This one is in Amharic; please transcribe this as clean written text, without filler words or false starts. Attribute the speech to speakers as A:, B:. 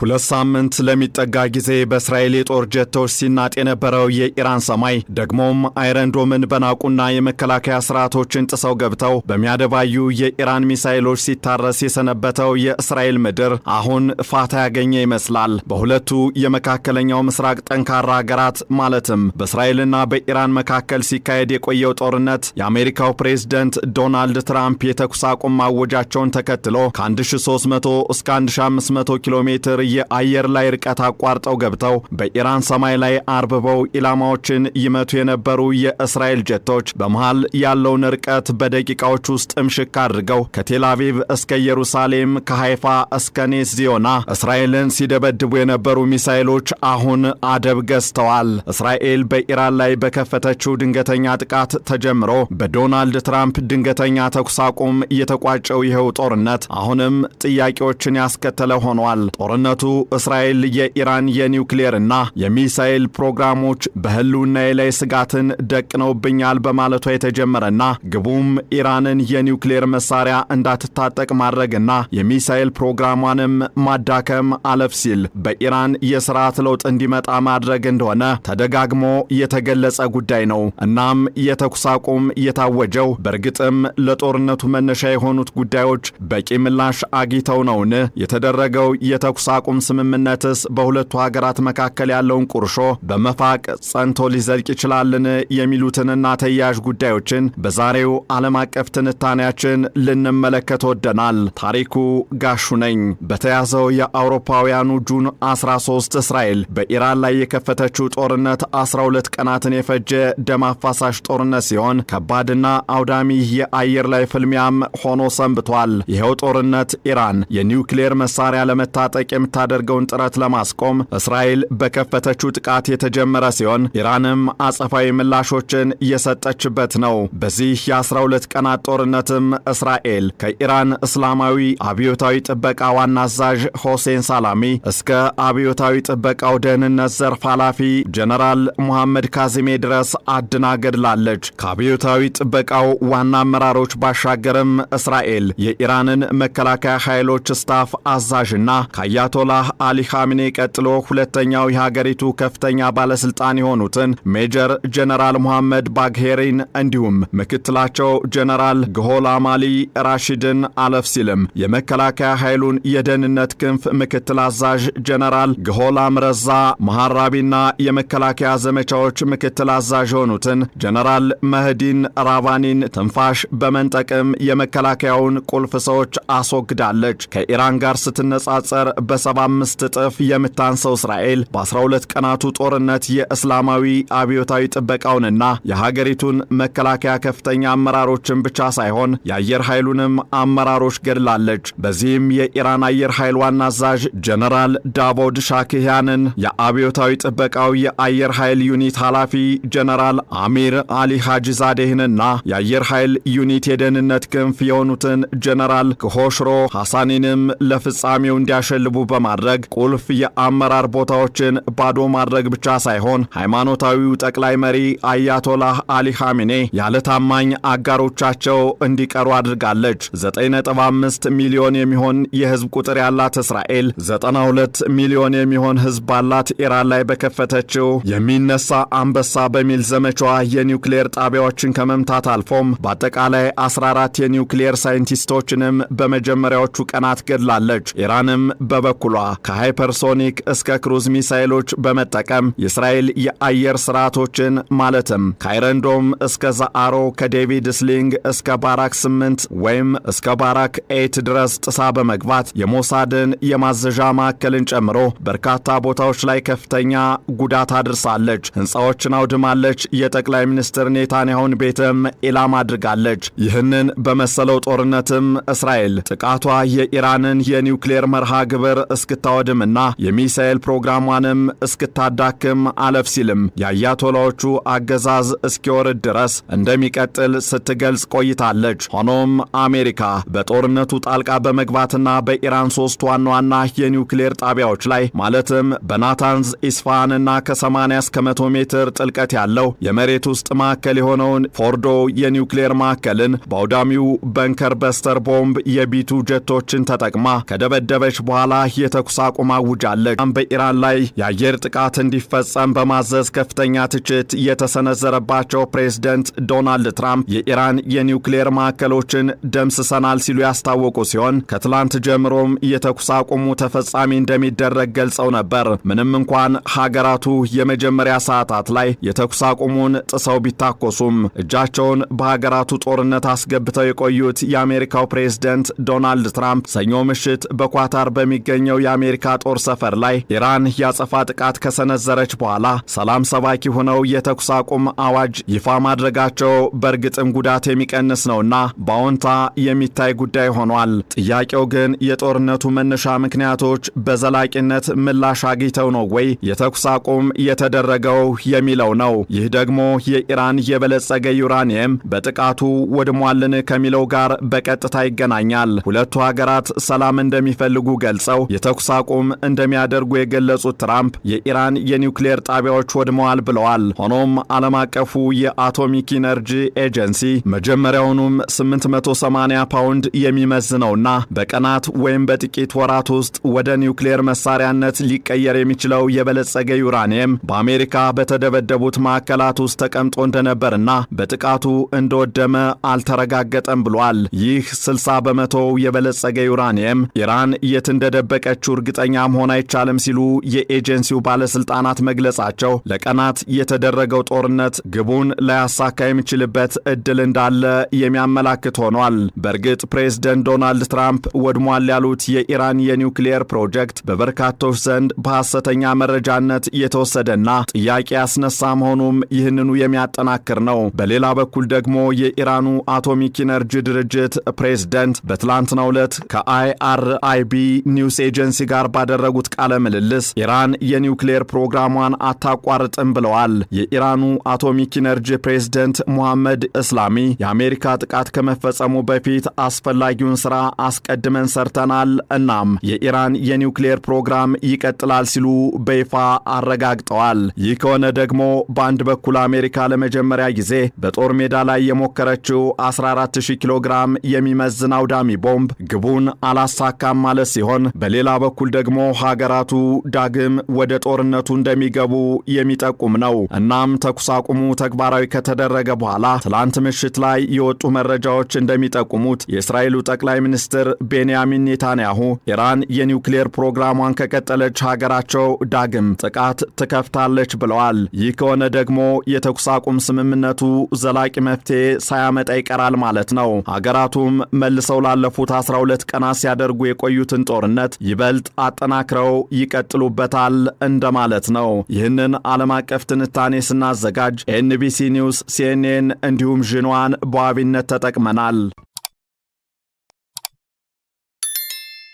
A: ሁለት ሳምንት ለሚጠጋ ጊዜ በእስራኤል የጦር ጀቶች ሲናጥ የነበረው የኢራን ሰማይ ደግሞም አይረንዶምን በናቁና የመከላከያ ስርዓቶችን ጥሰው ገብተው በሚያደባዩ የኢራን ሚሳኤሎች ሲታረስ የሰነበተው የእስራኤል ምድር አሁን ፋታ ያገኘ ይመስላል። በሁለቱ የመካከለኛው ምስራቅ ጠንካራ ሀገራት ማለትም በእስራኤልና በኢራን መካከል ሲካሄድ የቆየው ጦርነት የአሜሪካው ፕሬዝዳንት ዶናልድ ትራምፕ የተኩስ አቁም ማወጃቸውን ተከትሎ ከ1300 እስከ 1500 ኪሎ ሜትር የአየር ላይ ርቀት አቋርጠው ገብተው በኢራን ሰማይ ላይ አርብበው ኢላማዎችን ይመቱ የነበሩ የእስራኤል ጀቶች በመሃል ያለውን ርቀት በደቂቃዎች ውስጥ ምሽክ አድርገው ከቴል አቪቭ እስከ ኢየሩሳሌም ከሃይፋ እስከ ኔስ ዚዮና እስራኤልን ሲደበድቡ የነበሩ ሚሳኤሎች አሁን አደብ ገዝተዋል። እስራኤል በኢራን ላይ በከፈተችው ድንገተኛ ጥቃት ተጀምሮ በዶናልድ ትራምፕ ድንገተኛ ተኩስ አቁም የተቋጨው ይኸው ጦርነት አሁንም ጥያቄዎችን ያስከተለ ሆኗል። ጦርነቱ እስራኤል የኢራን የኒውክሌርና የሚሳኤል ፕሮግራሞች በህልውናዬ ላይ ስጋትን ደቅነውብኛል በማለቷ የተጀመረና ግቡም ኢራንን የኒውክሌር መሳሪያ እንዳትታጠቅ ማድረግና የሚሳኤል ፕሮግራሟንም ማዳከም አለፍ ሲል በኢራን የሥርዓት ለውጥ እንዲመጣ ማድረግ እንደሆነ ተደጋግሞ የተገለጸ ጉዳይ ነው። እናም የተኩስ አቁም የታወጀው በእርግጥም ለጦርነቱ መነሻ የሆኑት ጉዳዮች በቂ ምላሽ አግኝተው ነውን? የተደረገው የተኩስ አቁም ስምምነትስ በሁለቱ ሀገራት መካከል ያለውን ቁርሾ በመፋቅ ጸንቶ ሊዘልቅ ይችላልን? የሚሉትንና ተያያዥ ጉዳዮችን በዛሬው ዓለም አቀፍ ትንታኔያችን ልንመለከት ወደናል። ታሪኩ ጋሹ ነኝ። በተያዘው የአውሮፓውያኑ ጁን 13 እስራኤል በኢራን ላይ የከፈተችው ጦርነት 12 ቀናትን የፈጀ ደም አፋሳሽ ጦርነት ሲሆን ከባድና አውዳሚ የአየር ላይ ፍልሚያም ሆኖ ሰንብቷል። ይኸው ጦርነት ኢራን የኒውክሌር መሳሪያ ለመታጠቅ የምታደርገውን ጥረት ለማስቆም እስራኤል በከፈተችው ጥቃት የተጀመረ ሲሆን ኢራንም አጸፋዊ ምላሾችን የሰጠችበት ነው። በዚህ የ12 ቀናት ጦርነትም እስራኤል ከኢራን እስላማዊ አብዮታዊ ጥበቃ ዋና አዛዥ ሆሴን ሳላሚ እስከ አብዮታዊ ጥበቃው ደህንነት ዘርፍ ኃላፊ ጀነራል ሙሐመድ ካዚሜ ድረስ አድና ገድላለች። ከአብዮታዊ ጥበቃው ዋና አመራሮች ባሻገርም እስራኤል የኢራንን መከላከያ ኃይሎች ስታፍ አዛዥና ከአያቶላህ አሊ ኻሜኔ ቀጥሎ ሁለተኛው የሀገሪቱ ከፍተኛ ባለስልጣን የሆኑትን ሜጀር ጀነራል ሙሐመድ ባግሄሪን እንዲሁም ምክትላቸው ጀነራል ግሆል አማሊ ራሺድን አለፍ ሲልም የመከላከያ ኃይሉን የደህንነት ክንፍ ምክትል አዛዥ ጀነራል ግሆል አምረዛ መሐራቢና የመከላከያ ዘመቻዎች ምክትል አዛዥ የሆኑትን ጀነራል መህዲን ራቫኒን ትንፋሽ በመንጠቅም የመከላከያውን ቁልፍ ሰዎች አስወግዳለች። ከኢራን ጋር ስትነጻጸር በ75 እጥፍ የምታንሰው እስራኤል በ12 ቀናቱ ጦርነት የእስላማዊ አብዮታዊ ጥበቃውንና የሀገሪቱን መከላከያ ከፍተኛ አመራሮችን ብቻ ሳይሆን የአየር ኃይሉንም አመራሮች ገድላለች። በዚህም የኢራን አየር ኃይል ዋና አዛዥ ጀነራል ዳቮድ ሻኪያንን፣ የአብዮታዊ ጥበቃው የአየር ኃይል ዩኒት ኃላፊ ጀነራል አሚር አሊ ሃጂዛዴህንና የአየር ኃይል ዩኒት የደህንነት ክንፍ የሆኑትን ጀነራል ክሆሽሮ ሐሳኒንም ለፍጻሜው እንዲያሸልቡ በማድረግ ቁልፍ የአመራር ቦታዎችን ባዶ ማድረግ ብቻ ሳይሆን ሃይማኖታዊው ጠቅላይ መሪ አያቶላህ አሊ ኻሜኔ ያለ ታማኝ አጋሮቻቸው እንዲቀሩ አድርጋለች። 9.5 ሚሊዮን የሚሆን የህዝብ ቁጥር ያላት እስራኤል 92 ሚሊዮን የሚሆን ህዝብ ባላት ኢራን ላይ በከፈተችው የሚነሳ አንበሳ በሚል ዘመቻዋ የኒውክሌር ጣቢያዎችን ከመምታት አልፎም በአጠቃላይ 14 የኒውክሌር ሳይንቲስቶችንም በመጀመሪያዎቹ ቀናት ገድላለች። ኢራንም በበኩሏ ከሃይፐርሶኒክ እስከ ክሩዝ ሚሳኤሎች በመጠቀም የእስራኤል የአየር ስርዓቶችን ማለትም ከአይረንዶም እስከ ዛአሮ ከዴቪድ ስሊንግ እስከ ባራክ 8 ወይም እስከ ባራክ 8 ድረስ ጥሳ በመግባት የሞሳድን የማዘዣ ማዕከልን ጨምሮ በርካታ ቦታዎች ላይ ከፍተኛ ጉዳት አድርሳለች። ህንፃዎችን አውድማለች። የጠቅላይ ሚኒስትር ኔታንያሁን ቤትም ኢላማ አድርጋለች። ይህንን በመሰለው ጦርነትም እስራኤል ጥቃቷ የኢራንን የኒውክሌር መርሃ ግብር እስክታወድምና የሚሳኤል ፕሮግራሟንም እስክታዳክም አለፍ ሲልም የአያቶላዎቹ አገዛዝ እስኪወርድ ድረስ እንደሚቀጥል ስትገልጽ ቆይታለች። ሆኖም አሜሪካ በጦርነቱ ጣልቃ በመግባትና በኢራን 3 ዋና ዋና የኒውክሌር ጣቢያዎች ላይ ማለትም በናታንዝ ኢስፋሃንና ከ80 እስከ 100 ሜትር ጥልቀት ያለው የመሬት ውስጥ ማዕከል የሆነውን ፎርዶ የኒውክሌር ማዕከልን በአውዳሚው በንከር በስተር ቦምብ የቢቱ ጀቶችን ተጠቅማ ከደበደበች በኋላ የተኩስ አቁም አውጃለች። በኢራን ላይ የአየር ጥቃት እንዲፈጸም በማዘዝ ከፍተኛ ትችት የተሰነዘረባቸው ፕሬዝዳንት ዶናልድ ትራምፕ የኢራን የኒውክሌር ማዕከሎችን ደምስሰናል ሲሉ ያስታወቁ ሲሆን ከትላንት ጀምሮም የተኩስ አቁሙ ተፈጻሚ እንደሚደረግ ገልጸው ነበር። ምንም እንኳን ሀገራቱ የመጀመሪያ ሰዓታት ላይ የተኩስ አቁሙን ጥሰው ቢታኮሱም እጃቸውን በሀገራቱ ጦርነት አስገብተው የቆዩት የአሜሪካው ፕሬዝዳንት ዶናልድ ትራምፕ ሰኞ ምሽት በኳታር በሚገኘው የአሜሪካ ጦር ሰፈር ላይ ኢራን ያጸፋ ጥቃት ከሰነዘረች በኋላ ሰላም ሰባኪ ሆነው የተኩስ አቁም አዋጅ ይፋ ማድረጋቸው በእርግጥም ጉዳት የሚቀንስ ነውና በአዎንታ የሚታይ ጉዳይ ሆኗል። ጥያቄው ግን የጦርነቱ መነሻ ምክንያቶች በዘላቂነት ምላሽ አግኝተው ነው ወይ የተኩስ አቁም የተደረገው የሚለው ነው። ይህ ደግሞ የኢራን የበለጸገ ዩራኒየም በጥቃቱ ወድሟልን ከሚለው ጋር በቀጥታ ይገናኛል። ሁለቱ ሀገራት ሰላም እንደሚፈልጉ ገልጸው የተኩስ አቁም እንደሚያደርጉ የገለጹት ትራምፕ የኢራን የኒውክሌር ጣቢያዎች ወድመዋል ብለዋል። ሆኖም ዓለም አቀፉ የአቶሚክ ኢነርጂ ኤጀንሲ መጀመሪያውኑም 880 ፓውንድ የሚመዝነውና በቀናት ወይም በጥቂት ወራት ውስጥ ወደ ኒውክሌር መሳሪያነት ሊቀየር የሚችለው የበለጸገ ዩራኒየም በአሜሪካ በተደበደቡት ማዕከላት ውስጥ ተቀምጦ እንደነበርና በጥቃቱ እንደወደመ አልተረጋገጠም ብሏል። ይህ 60 በመቶ የበለጸገ ዩራኒየም ኢራን የት እንደደበቀችው እርግጠኛ መሆን አይቻልም ሲሉ የኤጀንሲው ባለስልጣናት መግለጻቸው ለቀናት የተደረገው ጦርነት ግቡን ላያሳካ የሚችልበት እድል እንዳለ የሚያመላክት ሆኗል። በእርግጥ ፕሬዝዳንት ዶናልድ ትራምፕ ወድሟል ያሉት የኢራን የኒውክሌር ፕሮጀክት በበርካቶች ዘንድ በሐሰተኛ መረጃነት የተወሰደና ጥያቄ ያስነሳ መሆኑም ይህንኑ የሚያጠናክር ነው። በሌላ በኩል ደግሞ የኢራኑ አቶሚክ ኢነርጂ ድርጅት ፕሬዝዳንት በትላንትናው ዕለት ከአይአርአይቢ ኒውስ ኤጀንሲ ጋር ባደረጉት ቃለ ምልልስ ኢራን የኒውክሌር ፕሮግራሟን አታቋርጥም ብለዋል። የኢራኑ አቶሚክ ኢነርጂ ፕሬዝዳንት ሙሐመድ እስላሚ የአሜሪካ ጥቃት ከመፈጸሙ በፊት አስፈላጊውን ሥራ አስቀድመን ሰርተናል፣ እናም የኢራን የኒውክሌር ፕሮግራም ይቀጥላል ሲሉ በይፋ አረጋግጠዋል። ይህ ከሆነ ደግሞ በአንድ በኩል አሜሪካ ለመጀመሪያ ጊዜ በጦር ሜዳ ላይ የሞከረችው 14000 ኪሎ ግራም የሚመዝን አውዳሚ ቦምብ ግቡን አላሳካም ማለት ሲሆን፣ በሌላ በኩል ደግሞ ሀገራቱ ዳግም ወደ ጦርነቱ እንደሚገቡ የሚጠቁም ነው። እናም ተኩስ አቁሙ ተግባራዊ ከተደረገ በኋላ ትላንት ምሽት ላይ የወጡ መረጃዎች እንደሚጠቁሙት የእስራኤሉ ጠቅላይ ሚኒስትር ቤንያሚን ኔታንያሁ ኢራን የኒውክሌር ፕሮግራሟን ከቀጠለች ሀገራቸው ዳግም ጥቃት ትከፍታለች ብለዋል። ይህ ከሆነ ደግሞ የተኩስ አቁም ስምምነቱ ዘላቂ መፍትሄ ሳያመጣ ይቀራል ማለት ነው። ሀገራቱም መልሰው ላለፉት 12 ቀናት ሲያደርጉ የቆዩትን ጦርነት ይበልጥ አጠናክረው ይቀጥሉበታል እንደማለት ነው። ይህንን ዓለም አቀፍ ትንታኔ ስናዘጋጅ ኤንቢሲ ኒውስ፣ ሲኤንኤን እንዲሁም ዥንዋን በዋቢነት ተጠቅመናል።